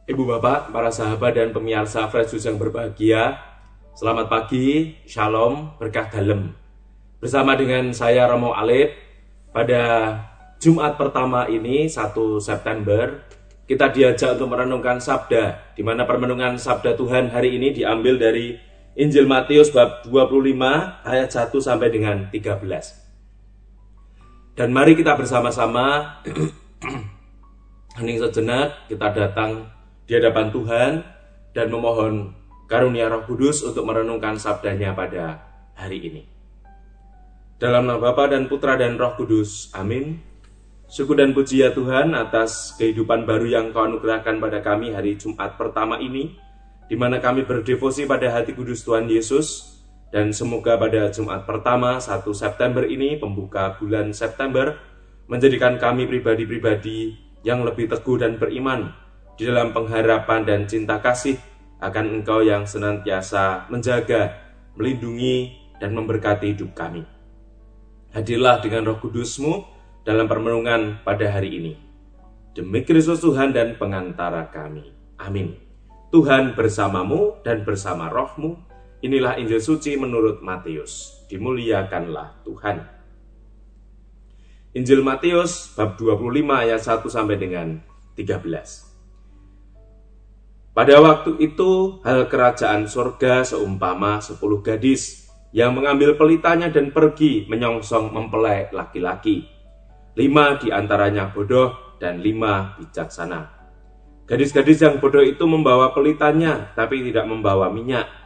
Ibu bapak, para sahabat dan pemirsa Fresh Juice yang berbahagia, selamat pagi, shalom, berkah dalem. Bersama dengan saya Romo Alip, pada Jumat pertama ini 1 September, kita diajak untuk merenungkan sabda, di mana permenungan sabda Tuhan hari ini diambil dari Injil Matius bab 25 ayat 1 sampai dengan 13. Dan mari kita bersama-sama hening sejenak, kita datang di hadapan Tuhan dan memohon karunia Roh Kudus untuk merenungkan sabdanya pada hari ini. Dalam nama Bapa dan Putra dan Roh Kudus, amin. Syukur dan puji ya Tuhan atas kehidupan baru yang Kau anugerahkan pada kami hari Jumat pertama ini, di mana kami berdevosi pada hati kudus Tuhan Yesus, dan semoga pada Jumat pertama 1 September ini, pembuka bulan September, menjadikan kami pribadi-pribadi yang lebih teguh dan beriman di dalam pengharapan dan cinta kasih akan Engkau yang senantiasa menjaga, melindungi, dan memberkati hidup kami. Hadirlah dengan Roh Kudus-Mu dalam permenungan pada hari ini. Demi Kristus Tuhan dan pengantara kami. Amin. Tuhan bersamamu dan bersama roh-Mu. Inilah Injil suci menurut Matius. Dimuliakanlah Tuhan. Injil Matius bab 25 ayat 1 sampai dengan 13. Pada waktu itu, hal kerajaan surga seumpama 10 gadis yang mengambil pelitanya dan pergi menyongsong mempelai laki-laki. 5 di antaranya bodoh dan 5 bijaksana. Gadis-gadis yang bodoh itu membawa pelitanya, tapi tidak membawa minyak.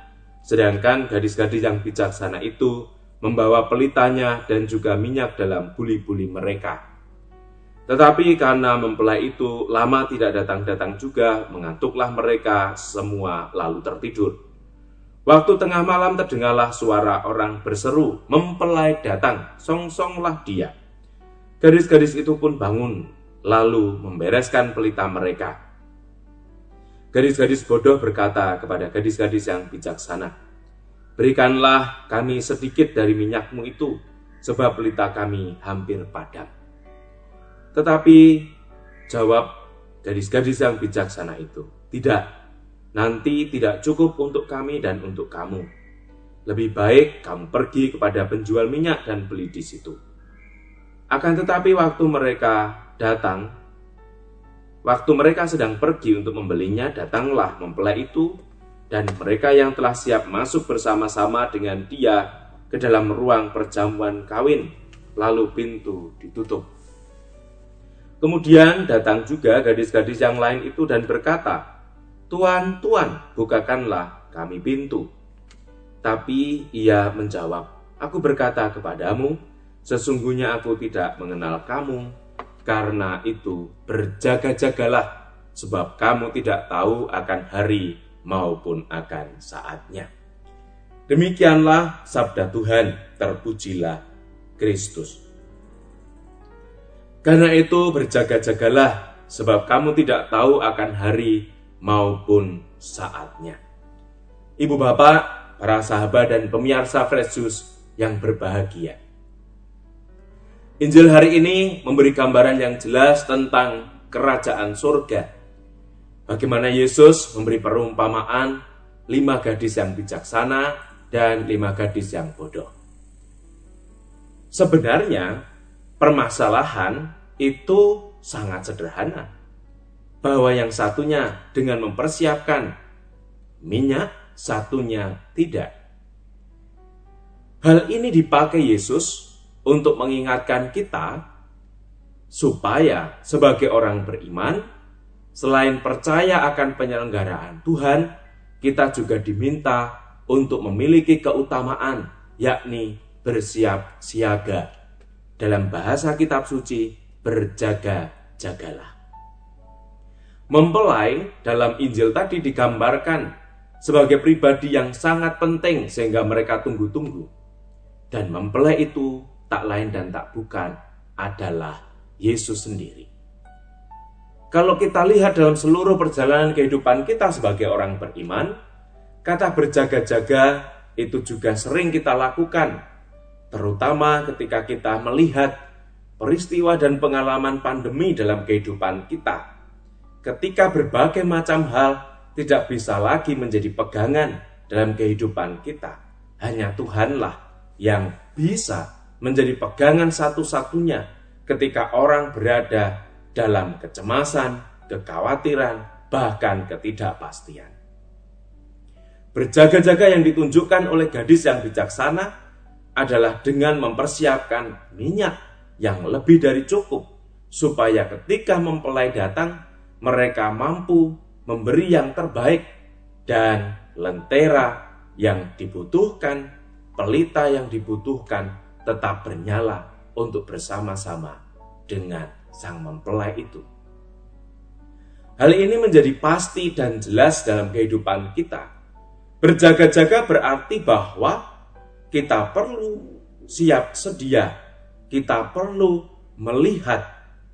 Sedangkan gadis-gadis yang bijaksana itu membawa pelitanya dan juga minyak dalam buli-buli mereka. Tetapi karena mempelai itu lama tidak datang-datang juga, mengantuklah mereka semua lalu tertidur. Waktu tengah malam terdengarlah suara orang berseru, "Mempelai datang, songsonglah dia." Gadis-gadis itu pun bangun, lalu membereskan pelita mereka. Gadis-gadis bodoh berkata kepada gadis-gadis yang bijaksana, "Berikanlah kami sedikit dari minyakmu itu, sebab pelita kami hampir padam." Tetapi jawab gadis-gadis yang bijaksana itu, "Tidak, nanti tidak cukup untuk kami dan untuk kamu. Lebih baik kamu pergi kepada penjual minyak dan beli di situ." Akan tetapi waktu mereka sedang pergi untuk membelinya, datanglah mempelai itu, dan mereka yang telah siap masuk bersama-sama dengan dia ke dalam ruang perjamuan kawin, lalu pintu ditutup. Kemudian datang juga gadis-gadis yang lain itu dan berkata, "Tuan, Tuan, bukakanlah kami pintu." Tapi ia menjawab, "Aku berkata kepadamu, sesungguhnya aku tidak mengenal kamu. Karena itu berjaga-jagalah, sebab kamu tidak tahu akan hari maupun akan saatnya." Demikianlah sabda Tuhan, terpujilah Kristus. Karena itu berjaga-jagalah, sebab kamu tidak tahu akan hari maupun saatnya. Ibu bapak, para sahabat dan pemirsa Fresh Juice yang berbahagia. Injil hari ini memberi gambaran yang jelas tentang kerajaan surga. Bagaimana Yesus memberi perumpamaan 5 gadis yang bijaksana dan 5 gadis yang bodoh. Sebenarnya permasalahan itu sangat sederhana, bahwa yang satunya dengan mempersiapkan minyak, satunya tidak. Hal ini dipakai Yesus untuk mengingatkan kita supaya sebagai orang beriman, selain percaya akan penyelenggaraan Tuhan, kita juga diminta untuk memiliki keutamaan, yakni bersiap siaga. Dalam bahasa kitab suci, berjaga-jagalah. Mempelai dalam Injil tadi digambarkan sebagai pribadi yang sangat penting sehingga mereka tunggu-tunggu. Dan mempelai itu tak lain dan tak bukan adalah Yesus sendiri. Kalau kita lihat dalam seluruh perjalanan kehidupan kita sebagai orang beriman, kata berjaga-jaga itu juga sering kita lakukan, terutama ketika kita melihat peristiwa dan pengalaman pandemi dalam kehidupan kita, ketika berbagai macam hal tidak bisa lagi menjadi pegangan dalam kehidupan kita, hanya Tuhanlah yang bisa menjadi pegangan satu-satunya ketika orang berada dalam kecemasan, kekhawatiran, bahkan ketidakpastian. Berjaga-jaga yang ditunjukkan oleh gadis yang bijaksana adalah dengan mempersiapkan minyak yang lebih dari cukup, supaya ketika mempelai datang, mereka mampu memberi yang terbaik, dan lentera yang dibutuhkan, pelita yang dibutuhkan tetap bernyala untuk bersama-sama dengan sang mempelai itu. Hal ini menjadi pasti dan jelas dalam kehidupan kita. Berjaga-jaga berarti bahwa kita perlu siap sedia, kita perlu melihat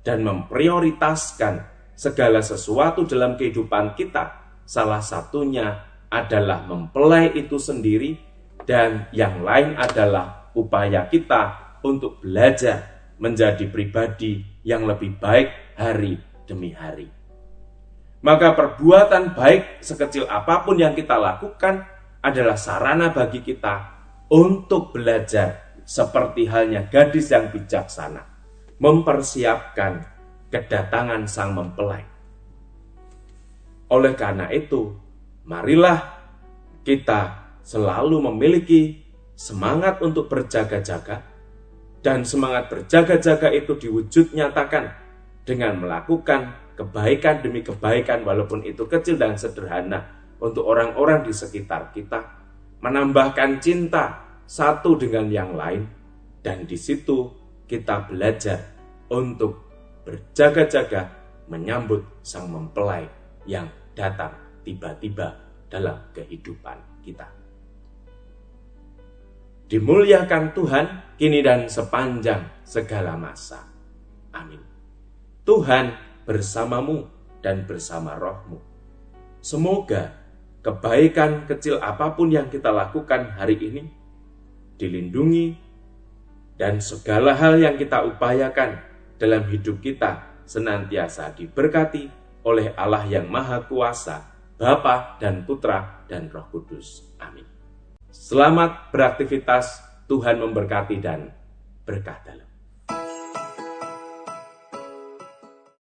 dan memprioritaskan segala sesuatu dalam kehidupan kita. Salah satunya adalah mempelai itu sendiri, dan yang lain adalah upaya kita untuk belajar menjadi pribadi yang lebih baik hari demi hari. Maka perbuatan baik sekecil apapun yang kita lakukan adalah sarana bagi kita untuk belajar seperti halnya gadis yang bijaksana, mempersiapkan kedatangan sang mempelai. Oleh karena itu, marilah kita selalu memiliki semangat untuk berjaga-jaga, dan semangat berjaga-jaga itu diwujud nyatakan dengan melakukan kebaikan demi kebaikan, walaupun itu kecil dan sederhana, untuk orang-orang di sekitar kita, menambahkan cinta satu dengan yang lain, dan di situ kita belajar untuk berjaga-jaga menyambut sang mempelai yang datang tiba-tiba dalam kehidupan kita. Dimuliakan Tuhan kini dan sepanjang segala masa. Amin. Tuhan bersamamu dan bersama rohmu. Semoga kebaikan kecil apapun yang kita lakukan hari ini dilindungi, dan segala hal yang kita upayakan dalam hidup kita senantiasa diberkati oleh Allah yang Maha Kuasa, Bapa dan Putra dan Roh Kudus. Amin. Selamat beraktivitas, Tuhan memberkati dan berkah dalam.